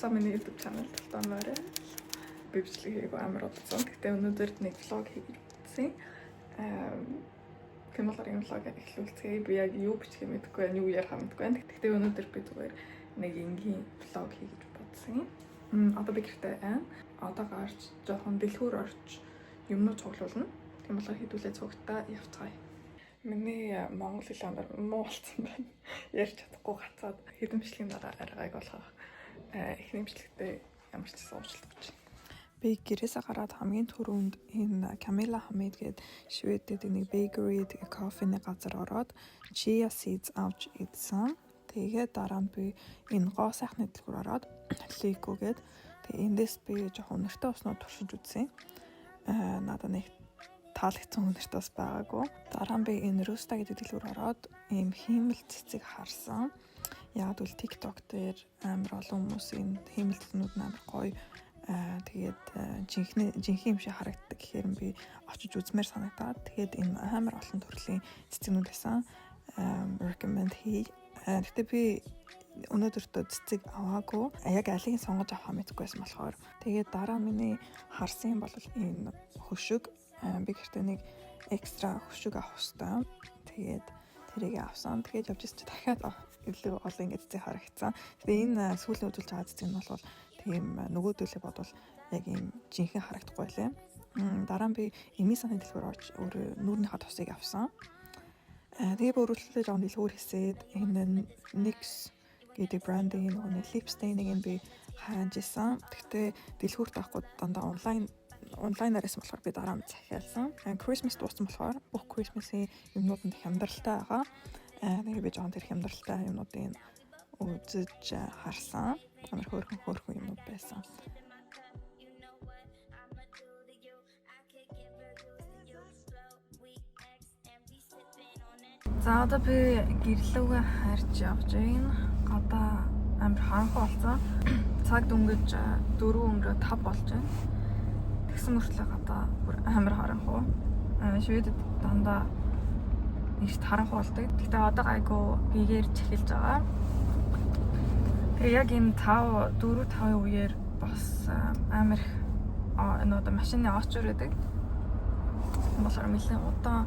За миний YouTube channel томорой бичлэг хийх амар болсон. Гэтэ өнөөдөр нэг vlog хийж үзсэн. Тэмүүлэр юм vlog эхлүүлцгээе. Би яг юу бичих юм мэдэхгүй байна, юу ярих юм мэдэхгүй байна. Гэтэ өнөөдөр би зүгээр нэг энгийн vlog хийж бодсон. Одоо би гэртээ байна. Одоо гарч жоохон дэлгүүр орж юмнууд цуглуулна. Тэмүүлэр хийдүүлээ цугтаа явцгаая. Миний монгол хэл амар муу болсон байна. Ярьж чадахгүй гацаад хэдэмжлэгийн дараа аргайг болгох. Их нэмжлэгтэй ямар ч уучлалт өгч. Би гэрээсээ гараад хамгийн түрүүнд энэ Camilla Hamid гээд Шведэд нэг bakery кофений газар ороод chia seeds авч идсэн. Тэгээд дараа нь би энэ гоо сайхны дэлгүүр ороод Lico гээд тэгээд эндээс би жоохон өнөртэй уснууд туршиж үзсэн. Надад нэг таалагдсан өнөртэй ус байгаагүй. Дараа нь би энэ Rosta гэдэг дэлгүүр ороод ийм хиймэл цэцэг харсан. Яг л TikTok дээр амар олон хүмүүсийн хиймэл цэцнүүд амар гоё. Тэгээд жинхэнэ юм шиг харагддаг гэхээр би очиж үзмээр санагдаад тэгээд энэ амар олон төрлийн цэцэгнүүд байсан. Recommend хий. Гэхдээ би өнөөдөртөө цэцэг аваагүй. Яг алийг сонгож авах мэдэхгүй байсан болохоор тэгээд дараа миний харсан бол энэ хөшиг. Би гэртээ нэг экстра хөшиг авах хэрэгтэй. Тэгээд тэрийг авсан. Тэгээд явж ирсэн чи дахиад илүү олон ингэ цэцэг харагдсан. Тэгээ энэ сүүлийн үзүүлж байгаа цэцэг нь бол тийм нөгөөдөлөө бодвол яг ийм жинхэнэ харагдахгүй байлаа. Дараа нь би эмийн саны дэлгүүр орж өөрөө нүүрнийхээ тусыг авсан. Тэгээ өөрөлдөлөө жоон дэлгүүр хийсээд энэ NYX гэдэг брендийн нэг lip stain-ыг би хааж исэн. Гэхдээ дэлгүүрт авахгүй дандаа онлайнаар байсан болохоор би дараа нь захиалсан. Christmas дууссан болохоор бүх Christmas-ийн юмнуудад хямдралтай байгаа. Тэгээ би жоон тэр хямдралтай юмнуудыг үзэж харсан. Амар хөөрхөн юмнууд байсан. За одоо би гэрлүүгээ харж явж байна. Гадаа амар харанхуй болсон. Цаг дөнгөж 4:05 болж байна. Тэгсэн мөртлөө гадаа бүр амар харанхуй. Шведэд дандаа нэгт харанхуй болдог. Гэхдээ одоо гайгүй гээгэрч эхэлж байгаа. Тэгээ яг энэ 4-5 үеэр бас амар энэ одоо машины очор байдаг. Болохоор нэлээд удаан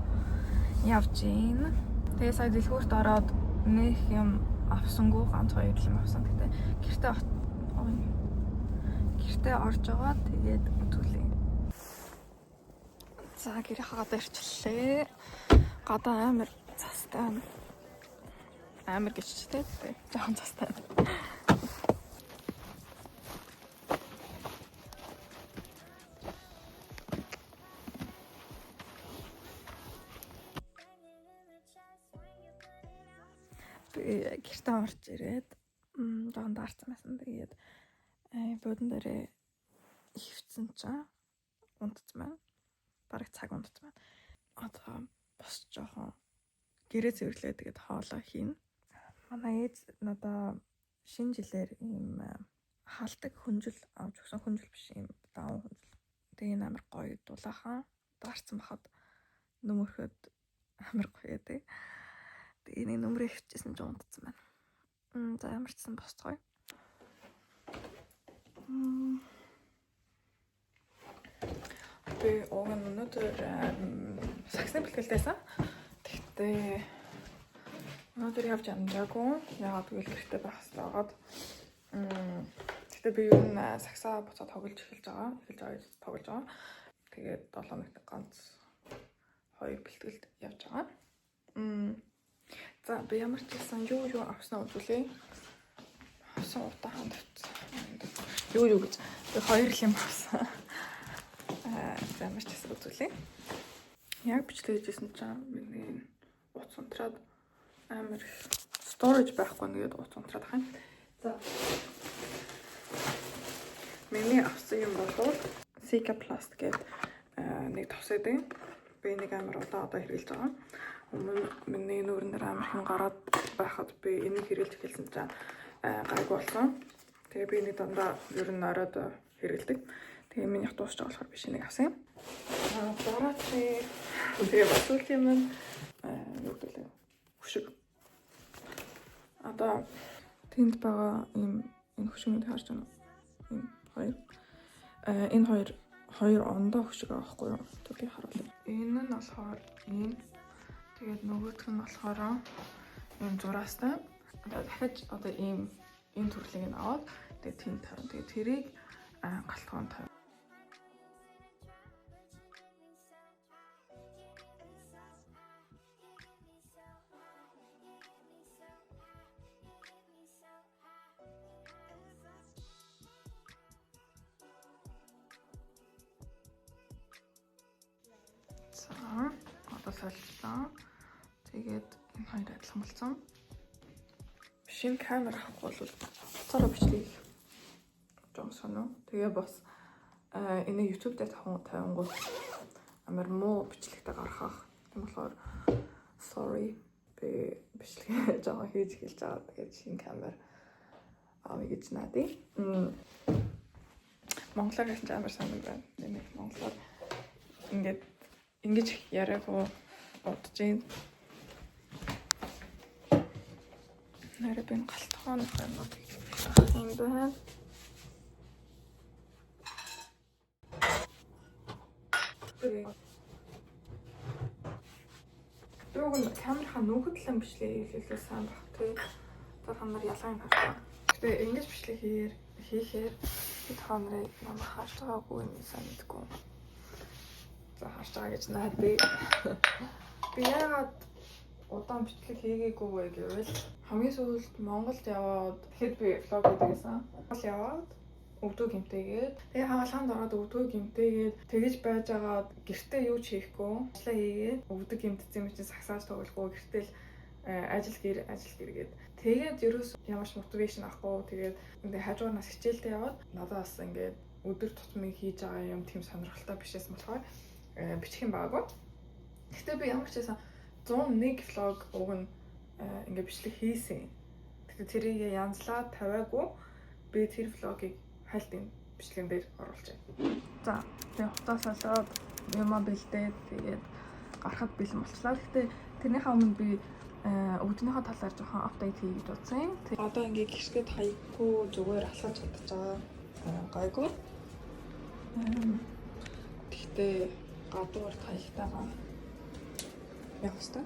явж гин. Тэгээ сая дэлгүүрт ороод нэг юм авсангүй ганц 2 юм авсан. Гэтэ гэртээ орж байгаа. Тэгээд үзүүлээ. За гэрийнхаа гадаа ирчлээ. Гадаа амар цастай. Амар гिचтэй. Жохон цастай. Гэртээ орж ирээд жоон даарсан байсан. Тэгээд буудан дээрээ хөвцөн чаа унтцсан байна. Бараг цаг унтцсан байна. Одоо бас жоохон гэрээ цэвэрлээ. Тэгээд хоолоо хийнэ. Манай ээж надаа шинэ жилээр ийм хаалдаг хүнжил авч өгсөн. Хүнжил биш ийм даун хүнжил. Тэгээ энэ амар гоё дулаахан даарсан бахад нөмөрхөд амар гоё дээ. Тэгээ нэг нөмрөө хөвчсэн ч унтцсан байна. За ямар ч сан босцгоё. Би өнөөдөр саксны бэлтгэлтэйсэн. Тэгтээ өнөөдөр явж амжаагүй. Яагаад гэвэл гэртээ байх хэрэгтэй байгаад. Тэгтээ би юу н саксаа буцаад тоглож эхэлж байгаа. Тэгээд 7 хоногт ганц 2 бэлтгэлд явж байгаа. За би ямар ч гэсэн юу авснаа үзүүлээ. Авсан утаахан тавьсан. Юу гэж би 2 юм авсан. За ямар ч гэсэн үзүүлээ. Яг бичлэг хийжсэн чинь миний утас унтраад амар storage байхгүй нэгэд утас унтраад хань. За миний авсан юм бол Sika Plast гэдэг нэг тос эдэн. Би нэг амар одоо хэрэглэж байгаа. Миний нүүрнээр амар хэн гараад байхад би энийг хэрэглэж эхэлсэн чинь гайгүй болсон. Тэгээ би нэг дандаа ер нь оройд хэрэглэдэг. Тэгээ миний дуусч байгаа болохоор би шинийг авсан. Дараа чи тэгээ басуулт юм юу гэлээ хөшиг. Одоо тэнд байгаа юм энэ хөшигнүүд харж байна уу? Энэ хоёр ондоо хөшиг байгаа байхгүй юу? Би харуулъя. Энэ нь болохоор ийм. Тэгээд нөгөөх нь болохоор ийм зураастай. Дахиж одоо ийм энэ төрлийг нь аваад тэгээд тэнд тавина. Тэгээд тэрийг галтгоонд тавина. Одоо солилцсон. Тэгээд энэ хоёр адилхан болсон. Шинэ камер авахгүй бол цараа бичлэг жоо соно. Тэгээ бас энэ YouTube дээр тавингууд амар муу бичлэгтэй гаргах. Тийм болохоор sorry би бичлэг жоо хийж эхэлж байгаа. Тэгээд шинэ камер авъя гэж надад. Монголоор хэлж амар сайн байна. Энэ монголоор ингэж яриаггүй бодож байна. Нэрээ би галтгоон юм байна. Тэгвэл камераа нүхэд л бичлэг хийлээ сайн баг тий. Тэр хамаар ялгаан харсан. Гэтэ ингэж бичлэг хийхээр бид хамрыг намайг харж байгаагүй юм сайн мэдгүй. За харж байгаа гэж наад би яагаад удаан бичлэг хийгээгүй вэ гэвэл хамгийн сүүлд Монголд яваад тэгэхэд би влог хийдэг гэсэн. Монгол яваад өвдөө гэмтээгээд тэгээ хаалханд ороод өвдөө гэмтээгээд тэгэж байж агаад гэртээ юу ч хийхгүй ажиллаа хийгээд өвдөө гэмтсэн юм чинь сагсааж тоглохгүй гэртэл ажил гэргээд тэгээд ерөөс ямар ч мотивашн авахгүй тэгээд ингээ хажуунаас хичээлдээ яваад надаас ингээд өдөр тутмын хийж байгаа юм тийм сонирхолтой бишээс болохоор бичих юм байгаагүй. Гэхдээ би ямар ч байсан 101 влог уг нь ингээ бичлэг хийсэн. Тэгтээ тэрийг янзлаад тавиагүй би тэр влогийг хайлтын бичлэгэн дээр оруулж байна. За тэгээ хуцаас олоод юмаа бэлдээд тэгээд гарахад бэлэн болчихлоо. Гэхдээ тэрнийхээ өмнө би өвдөнийхөө талаар жоохон апдейт хийе гэж бодсон. Одоо ингээ гიშгэд хаяхгүй зүгээр алхаж чадчих байгаа. Гайгүй. Гэхдээ гадуур таягтайгаа явах хэрэгтэй.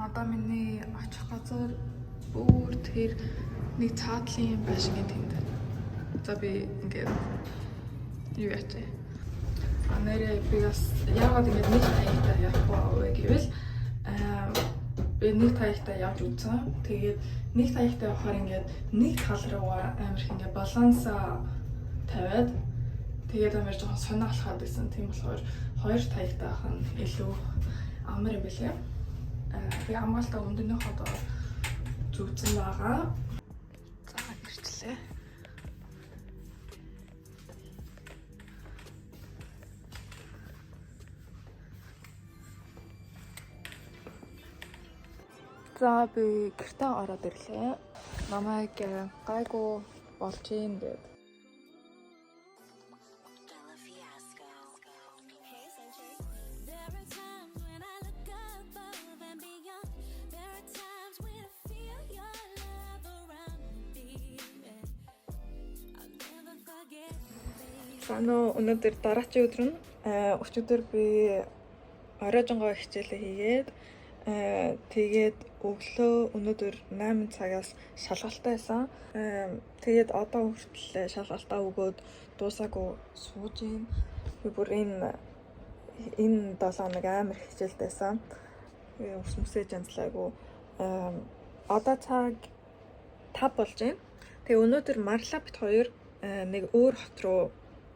Одоо миний очих газар бүр тэр нэг цаадлын байшингийн тэнд. За би ингээд юу яач вэ? Нэрээ би бас яагаад ингэж нэг таягтай явахгүй вэ гэвэл би нэг таягтай явж үзсэн. Тэгээд нэг таягтай явахаар ингээд нэг тал руугаа амар их ингээд баланс тавиад тэгээд амар жоохон сонио алхаад байсан. Тийм болохоор хоёр таягтай авах нь илүү амар юм билээ. Би хамгаалтаа өмдөнийхөө доор зүгцэн байгаа. За ирчлээ. За би гэртээ ороод ирлээ. Намайг гайгүй болж юм гээд. Өнөөдөр дараачийн өдөр нь өчигдөр би оройжонгоо хичээлээ хийгээд тэгээд өглөө өнөөдөр 8 цагаас шалгалтаа байсан. Тэгээд одоо хүртэл шалгалтаа өгөөд дуусаагүй сууж юм. Би бүр энэ 7 хоног амар хичээлдээсэн. Ус мүсэж янзлаагүй. Одоо цаг 5 болж байна. Тэгээ өнөөдөр марлаа бит хоёр нэг өөр хот руу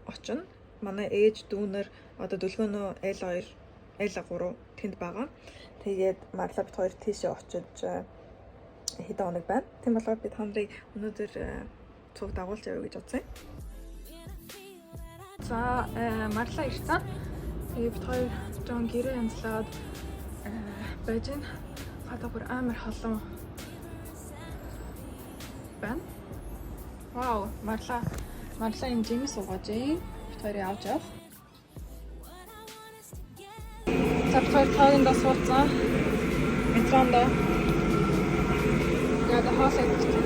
очино. Манай ээж дүүнер одоо дүлгөөнөө L2, L3 тэнд байгаа. Тэгээд марлаа бит хоёр тийшээ очиж хэдэн хоног байна. Тийм болохоор бид хондрыг өнөөдөр цуг дагуулж явъя гэж бодсон. За марлаа ирсэн. Тэгээд бит хоёр жон гэрээ янзлаад байж гэн. Хата бүр амар холон байна. Вау, марлаа Марла энэ жимс суугааж бит хоёрыг авч яв. За бит хоёр тоонд сууцсан. Метрондо. Яг хаалт.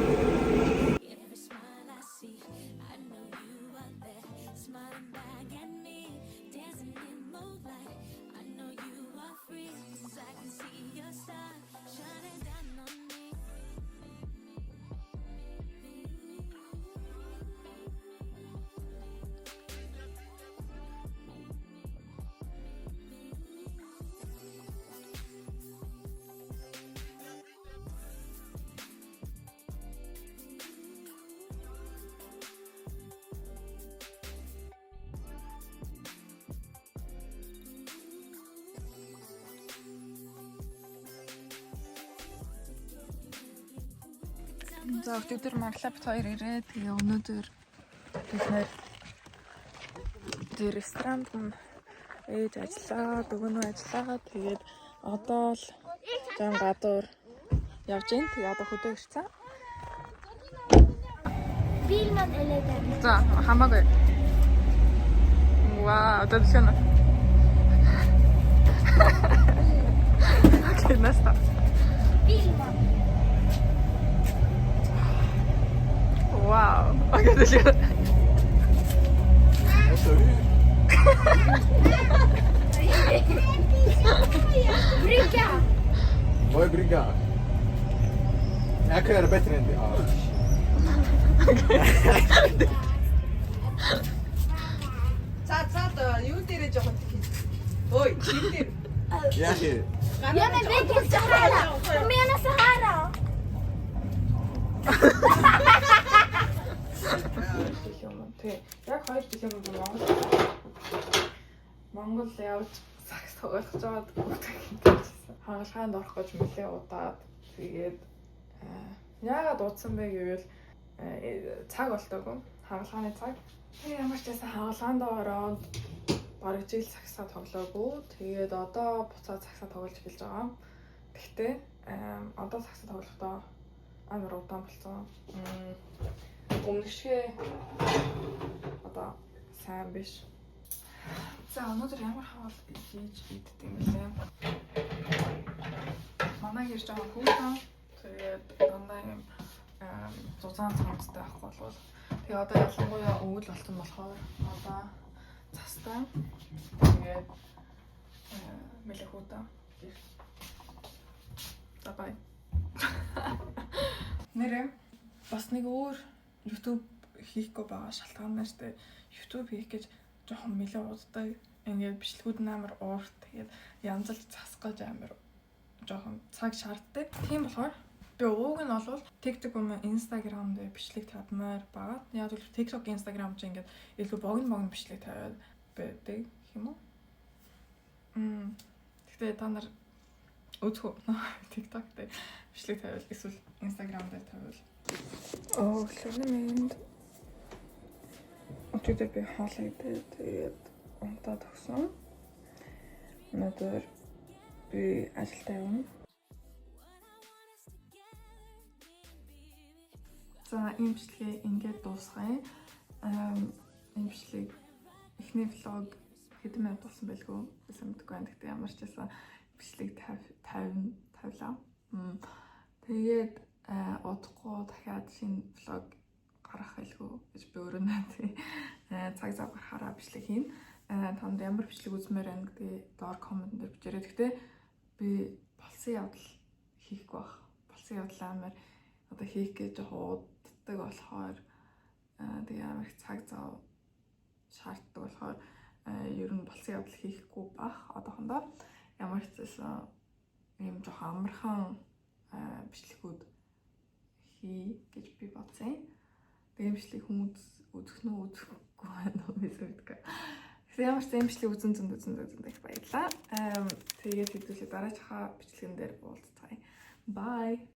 За өдөр Марла бит хоёр ирээд тэгээ өнөөдөр бид нэр ресторанд ээж ажиллаа, дөгөнөө ажиллаа. Тэгээд одоо л зам гадуур явж гин. Тэгээ одоо хөдөө ирсэн. Фильмд элегant. За хамаагүй. Вау, одоо тийм үү? Окей, наста. Фильм. Вау. Окей, тийм үү? Briga. Vuoi brigare? Ecco era better in the За юу дээрээ жоохон тийм. Ой, тийм дээр. Яахи. Яна веки Сахара. Умяна Сахара. Тэг. Яг 2 жилийн өмнө Монгол явж сакс тоглох жоод бүгдээ хаалгаанд орох гэж нэлээ удаад тэгээд яагаад удсан бэ гэвэл цаг болтойгоо хаалгааны цаг. Тэгээ ямар ч байсан хаалгаанд ороод бараг жил саксаа тоглоогүй. Тэгээд одоо буцаад саксаа тоглож эхэлж байгаа. Гэхдээ одоо саксаа тоглохдоо амар удаан болсон. Өмнөшгөө одоо сайн биш. За өнөөдөр ямар хаал хийж идэх юм бэ? Манай гэр жаа хүүхэн тэгээд дандаа юм зузаан цамцтай авах болвол тэгээ одоо ялангуяа өвөл болсон болохоор одоо цастай тэгээд мэлэхүүтэй. За бай. Нэрэ бас нэг өөр YouTube хийхгүй байгаа шалтгаан байна шүү дээ. YouTube хийх гэж жоохон нэлээд удаа ингээд бичлэгүүд амар уурт тэгээд янзлж засах гэж амар жоохон цаг шаарддаг. Тийм болохоор би ууг нь бол TikTok юм Instagram дээр бичлэг тавьмаар байгаа. Яг л TikTok, Instagram ч ингээд илүү богино бичлэг тавиад байдаг юм уу? Гэхдээ та нар үзэх TikTok дээр бичлэг тавиал эсвэл Instagram дээр тавиал. Oh, лүнэмэнд өчигдөр би хоолой идээд тэгээд унтаад өгсөн. Өнөөдөр би ажилдаа явна. За энэ бичлэгийг ингээд дуусгая. Энэ бичлэг эхний влог хэдэн минут болсон байлгүй гэсэн мэдгүй байна. Гэхдээ ямар ч байсан бичлэг 50 тэгээд удахгүй дахиад шинэ влог гарах байлгүй гэж би өөрөө нэ цаг зав гарахаараа бичлэг хийн. Танд ямар бичлэг үзмээр байна гэдэг доор коммент дээр бичээрэй. Гэхдээ би болсон явдал хийхгүй байх. Болсон явдал амар одоо хийх гэж уддаг болохоор тэгээ амар их цаг зав шаарддаг болохоор ер нь болсон явдал хийхгүй байх. Одоохондоо ямар ч байсан ийм жоохон амархан бичлэгүүд хий гэж би бодсон. Тэгээ бичлэг хүмүүс үзэх нь үзэхгүй байна уу мэдгүй. Тэгэхээр ямар ч юм бичлэг үзэн их баярлаа. Тэгээд хэдүүлээ дараачихаа бичлэгэн дээр уулзцгаая. Bye.